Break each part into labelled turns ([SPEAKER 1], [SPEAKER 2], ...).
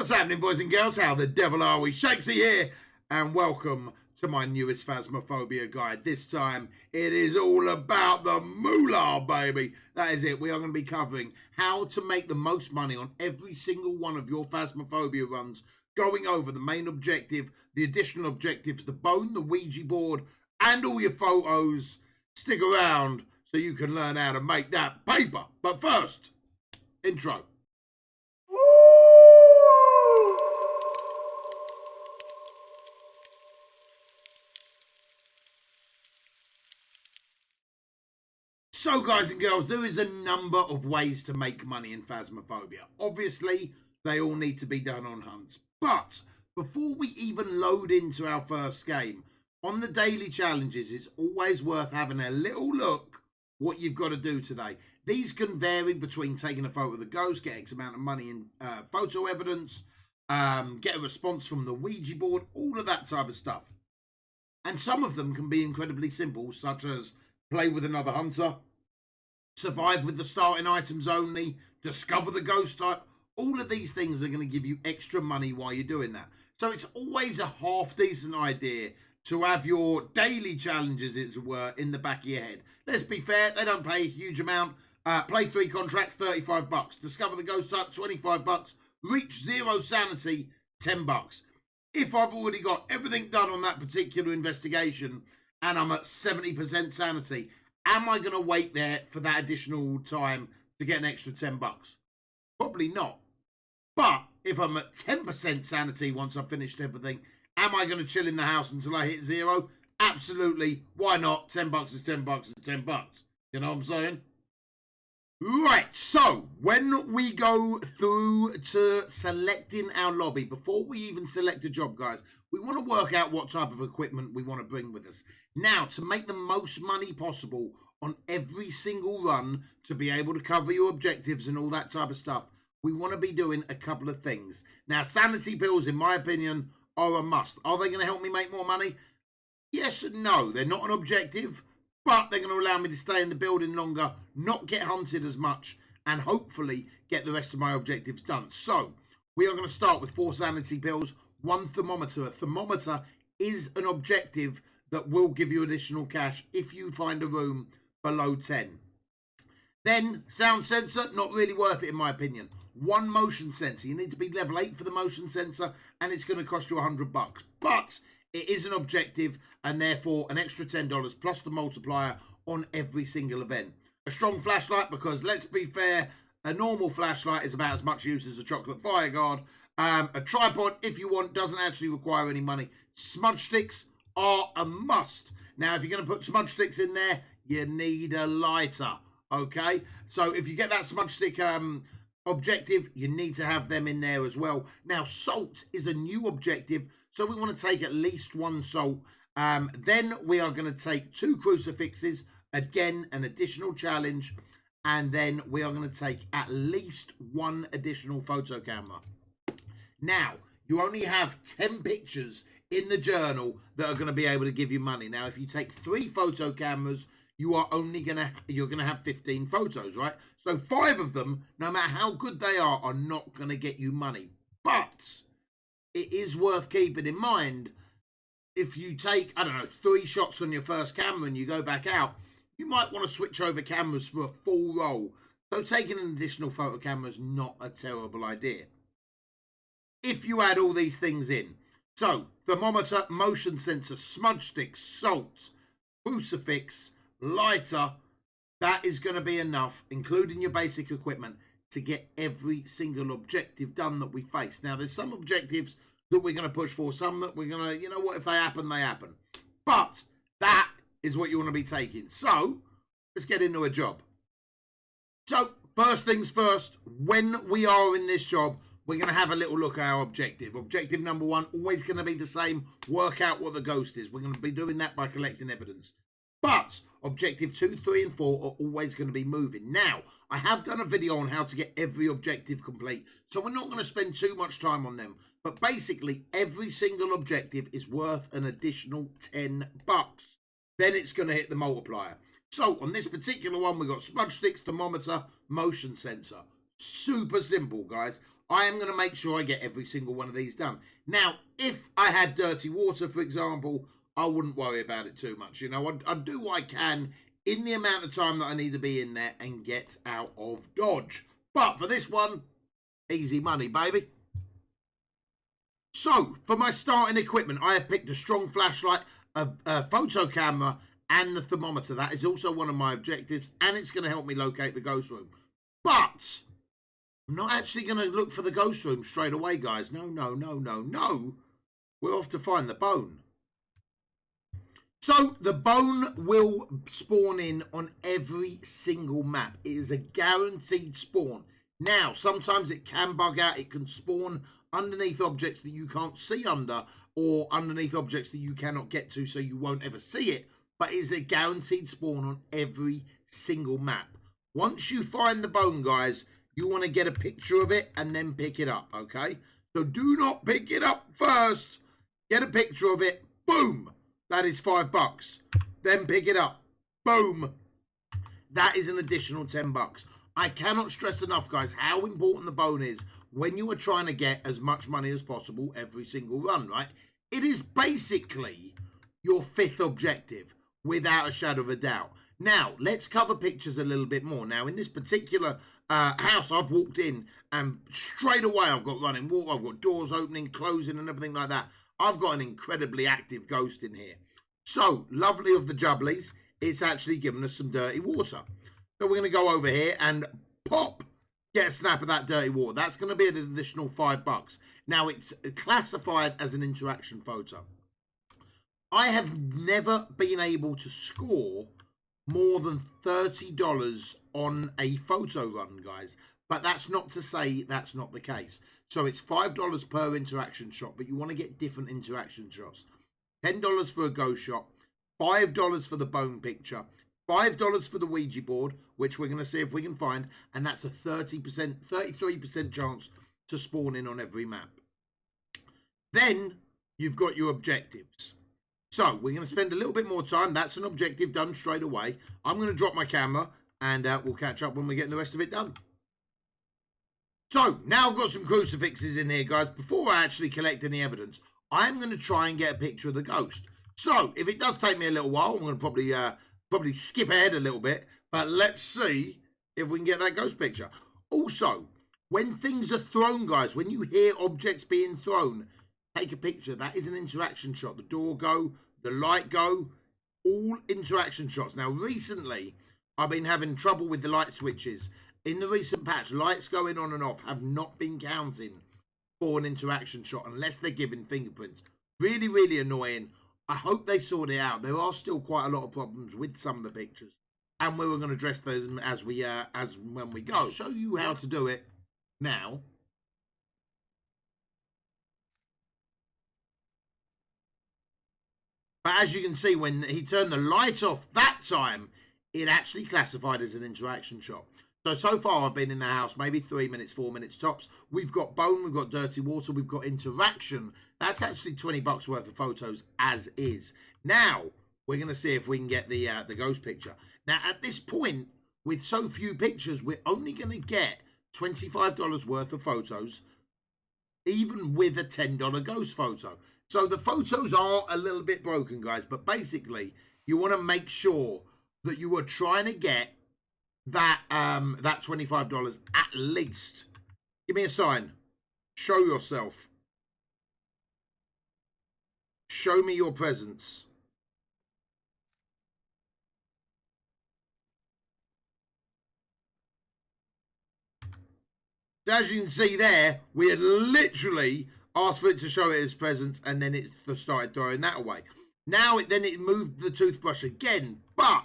[SPEAKER 1] What's happening, boys and girls? How the devil are we? Shanksy here, and welcome to my newest Phasmophobia guide. This time, it is all about the moolah, baby. That is it. We are going to be covering how to make the most money on every single one of your Phasmophobia runs, going over the main objective, the additional objectives, the bone, the Ouija board, and all your photos. Stick around so you can learn how to make that paper. But first, intro. So, guys and girls, there is a number of ways to make money in Phasmophobia. Obviously, they all need to be done on hunts. But before we even load into our first game, on the daily challenges, it's always worth having a little look what you've got to do today. These can vary between taking a photo of the ghost, get X amount of money in photo evidence, get a response from the Ouija board, all of that type of stuff. And some of them can be incredibly simple, such as play with another hunter, survive with the starting items only, discover the ghost type. All of these things are going to give you extra money while you're doing that. So it's always a half decent idea to have your daily challenges, as it were, in the back of your head. Let's be fair, they don't pay a huge amount. Play 3 contracts, $35. Discover the ghost type, $25. Reach 0 sanity, $10. If I've already got everything done on that particular investigation and I'm at 70% sanity, am I going to wait there for that additional time to get an extra $10? Probably not. But if I'm at 10% sanity once I've finished everything, am I going to chill in the house until I hit 0? Absolutely. Why not? $10 is $10 is $10. You know what I'm saying? Right, so when we go through to selecting our lobby, before we even select a job, guys, we want to work out what type of equipment we want to bring with us. Now, to make the most money possible on every single run, to be able to cover your objectives and all that type of stuff, we want to be doing a couple of things. Now, sanity pills, in my opinion, are a must. Are they going to help me make more money? Yes and no. They're not an objective, but they're going to allow me to stay in the building longer, not get hunted as much, and hopefully get the rest of my objectives done. So, we are going to start with 4 sanity pills, 1 thermometer. A thermometer is an objective that will give you additional cash if you find a room below 10. Then, sound sensor, not really worth it in my opinion. 1 motion sensor. You need to be level 8 for the motion sensor, and it's going to cost you $100. But it is an objective, and therefore an extra $10 plus the multiplier on every single event. A strong flashlight, because let's be fair, a normal flashlight is about as much use as a chocolate fire guard. A tripod, if you want, doesn't actually require any money. Smudge sticks are a must. Now, if you're going to put smudge sticks in there, you need a lighter, okay? So if you get that smudge stick objective, you need to have them in there as well. Now, salt is a new objective, so we want to take at least 1 salt. Then we are going to take 2 crucifixes, again, an additional challenge. And then we are going to take at least 1 additional photo camera. Now, you only have 10 pictures in the journal that are going to be able to give you money. Now, if you take 3 photo cameras, you're going to have 15 photos, right? So 5 of them, no matter how good they are not going to get you money. But it is worth keeping in mind, if you take, I don't know, 3 shots on your first camera and you go back out, you might want to switch over cameras for a full roll. So taking an additional photo camera is not a terrible idea, if you add all these things in. So, thermometer, motion sensor, smudge stick, salt, crucifix, lighter, that is going to be enough, including your basic equipment, to get every single objective done that we face. Now, there's some objectives that we're going to push for, some that we're going to, you know what, if they happen, they happen. But that is what you want to be taking. So, let's get into a job. So, first things first, when we are in this job, we're going to have a little look at our objective. Objective number 1, always going to be the same. Work out what the ghost is. We're going to be doing that by collecting evidence. But objective 2, 3, and 4 are always going to be moving. Now, I have done a video on how to get every objective complete, so we're not going to spend too much time on them. But basically, every single objective is worth an additional $10. Then it's going to hit the multiplier. So, on this particular one, we've got smudge sticks, thermometer, motion sensor. super simple, guys. I am going to make sure I get every single one of these done. Now, if I had dirty water, for example, I wouldn't worry about it too much. You know, I'd do what I can in the amount of time that I need to be in there and get out of Dodge. But for this one, easy money, baby. So, for my starting equipment, I have picked a strong flashlight, a photo camera, and the thermometer. That is also one of my objectives, and it's going to help me locate the ghost room. But I'm not actually going to look for the ghost room straight away, guys. No. We're off to find the bone. So, the bone will spawn in on every single map. It is a guaranteed spawn. Now, sometimes it can bug out. It can spawn underneath objects that you can't see under, or underneath objects that you cannot get to, so you won't ever see it. But it's a guaranteed spawn on every single map. Once you find the bone, guys, you want to get a picture of it and then pick it up, okay? So do not pick it up first. Get a picture of it. Boom. That is $5. Then pick it up. Boom. That is an additional $10. I cannot stress enough, guys, how important the bone is when you are trying to get as much money as possible every single run, right? It is basically your fifth objective, without a shadow of a doubt. Now, let's cover pictures a little bit more. Now, in this particular house, I've walked in and straight away I've got running water, I've got doors opening, closing and everything like that. I've got an incredibly active ghost in here. So, lovely of the jubblies, it's actually given us some dirty water. So we're going to go over here and pop, get a snap of that dirty water. That's going to be an additional $5. Now, it's classified as an interaction photo. I have never been able to score more than $30 on a photo run, guys. But that's not to say that's not the case. So it's $5 per interaction shot, but you want to get different interaction shots. $10 for a ghost shot, $5 for the bone picture, $5 for the Ouija board, which we're going to see if we can find, and that's a 33% chance to spawn in on every map. Then you've got your objectives. So we're going to spend a little bit more time. That's an objective done straight away. I'm going to drop my camera, and we'll catch up when we're getting the rest of it done. So now I've got some crucifixes in here, guys. Before I actually collect any evidence, I'm going to try and get a picture of the ghost. So if it does take me a little while, I'm going to probably skip ahead a little bit, but let's see if we can get that ghost picture. Also, when things are thrown, guys, when you hear objects being thrown, take a picture. That is an interaction shot. The door go, the light go, all interaction shots. Now, recently, I've been having trouble with the light switches. In the recent patch, lights going on and off have not been counting for an interaction shot unless they're giving fingerprints. Really, really annoying. I hope they sort it out. There are still quite a lot of problems with some of the pictures, and we were going to address those as when we go. I'll show you how to do it now. But as you can see, when he turned the light off that time, it actually classified as an interaction shot. So far I've been in the house maybe 3 minutes, 4 minutes tops. We've got bone, we've got dirty water, we've got interaction. That's actually $20 worth of photos as is. Now we're going to see if we can get the ghost picture. Now at this point, with so few pictures, we're only going to get $25 worth of photos, even with a $10 ghost photo. So the photos are a little bit broken, guys, but basically you want to make sure that you are trying to get that $25 at least. Give me a sign. Show yourself. Show me your presence. As you can see there, we had literally asked for it to show it its presence, and then it started throwing that away. Now it moved the toothbrush again, but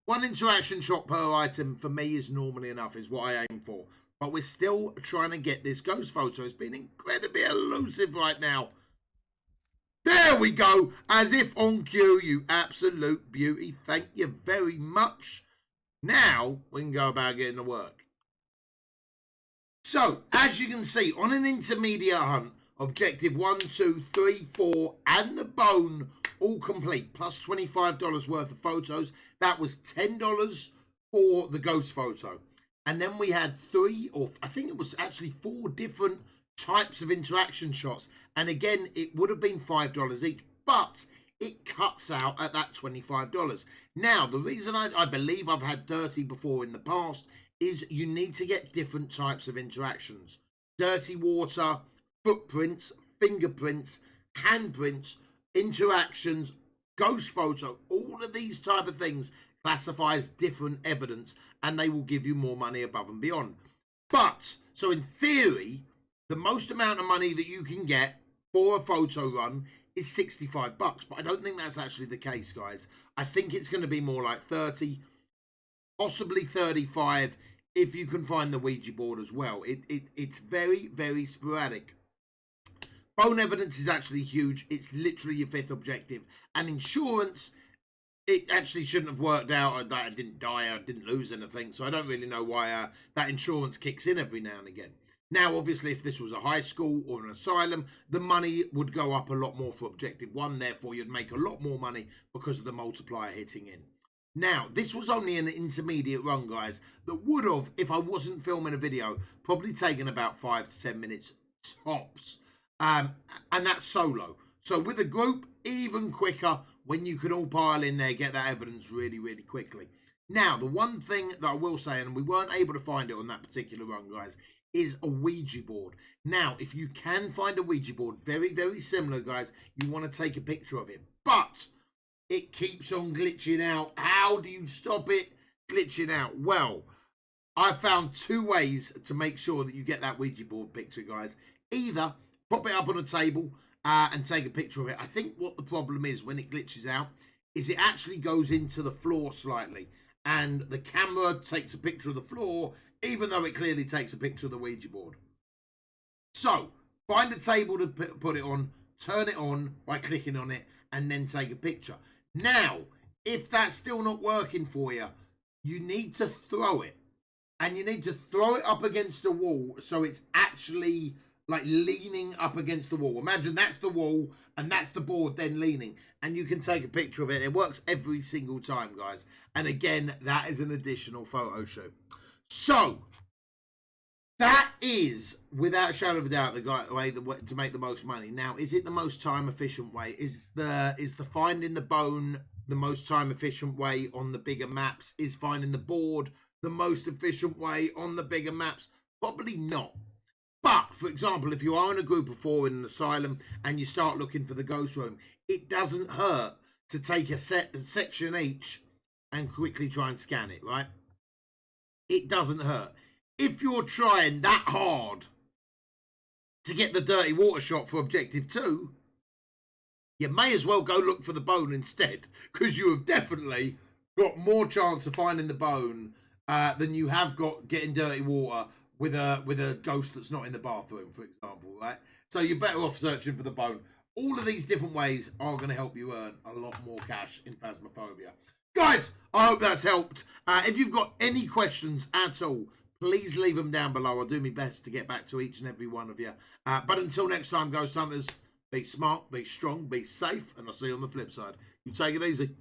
[SPEAKER 1] one interaction shot per item for me is normally enough, is what I aim for. But we're still trying to get this ghost photo. It's been incredibly elusive right now. There we go. As if on cue, you absolute beauty. Thank you very much. Now we can go about getting to work. So, as you can see, on an intermediate hunt, objective 1, 2, 3, 4, and the bone all complete, plus $25 worth of photos. That was $10 for the ghost photo. And then we had 3, or I think it was actually 4 different types of interaction shots. And again, it would have been $5 each, but it cuts out at that $25. Now, the reason I believe I've had dirty before in the past is you need to get different types of interactions. Dirty water, footprints, fingerprints, handprints, interactions, ghost photo, all of these type of things classifies different evidence, and they will give you more money above and beyond. But, so in theory, the most amount of money that you can get for a photo run is $65, but I don't think that's actually the case, guys. I think it's going to be more like 30, possibly 35, if you can find the Ouija board as well. It's very, very sporadic. Phone evidence is actually huge. It's literally your 5th objective. And insurance, it actually shouldn't have worked out. I didn't die, I didn't lose anything, so I don't really know why that insurance kicks in every now and again. Now, obviously, if this was a high school or an asylum, the money would go up a lot more for Objective 1. Therefore, you'd make a lot more money because of the multiplier hitting in. Now, this was only an intermediate run, guys, that would have, if I wasn't filming a video, probably taken about 5 to 10 minutes tops. And that's solo. So with a group, even quicker when you can all pile in there, get that evidence really, really quickly. Now, the one thing that I will say, and we weren't able to find it on that particular run, guys, is a Ouija board. Now, if you can find a Ouija board, very, very similar, guys, you want to take a picture of it. But it keeps on glitching out. How do you stop it glitching out? Well, I found 2 ways to make sure that you get that Ouija board picture, guys. Either pop it up on a table and take a picture of it. I think what the problem is when it glitches out is it actually goes into the floor slightly, and the camera takes a picture of the floor even though it clearly takes a picture of the Ouija board. So find a table to put it on, turn it on by clicking on it, and then take a picture. Now, if that's still not working for you, you need to throw it, and you need to throw it up against the wall so it's actually like leaning up against the wall. Imagine that's the wall and that's the board then leaning, and you can take a picture of it. It works every single time, guys. And again, that is an additional photo shoot. So that is, without a shadow of a doubt, the way to make the most money. Now, is it the most time efficient way? Is the finding the bone the most time efficient way on the bigger maps? Is finding the board the most efficient way on the bigger maps? Probably not. But, for example, if you are in a group of 4 in an asylum and you start looking for the ghost room, it doesn't hurt to take a section each and quickly try and scan it, right? It doesn't hurt. If you're trying that hard to get the dirty water shot for Objective 2, you may as well go look for the bone instead, because you have definitely got more chance of finding the bone than you have got getting dirty water with a ghost that's not in the bathroom, for example, right? So you're better off searching for the bone. All of these different ways are going to help you earn a lot more cash in Phasmophobia. Guys, I hope that's helped. If you've got any questions at all, please leave them down below. I'll do my best to get back to each and every one of you. But until next time, Ghost Hunters, be smart, be strong, be safe, and I'll see you on the flip side. You take it easy.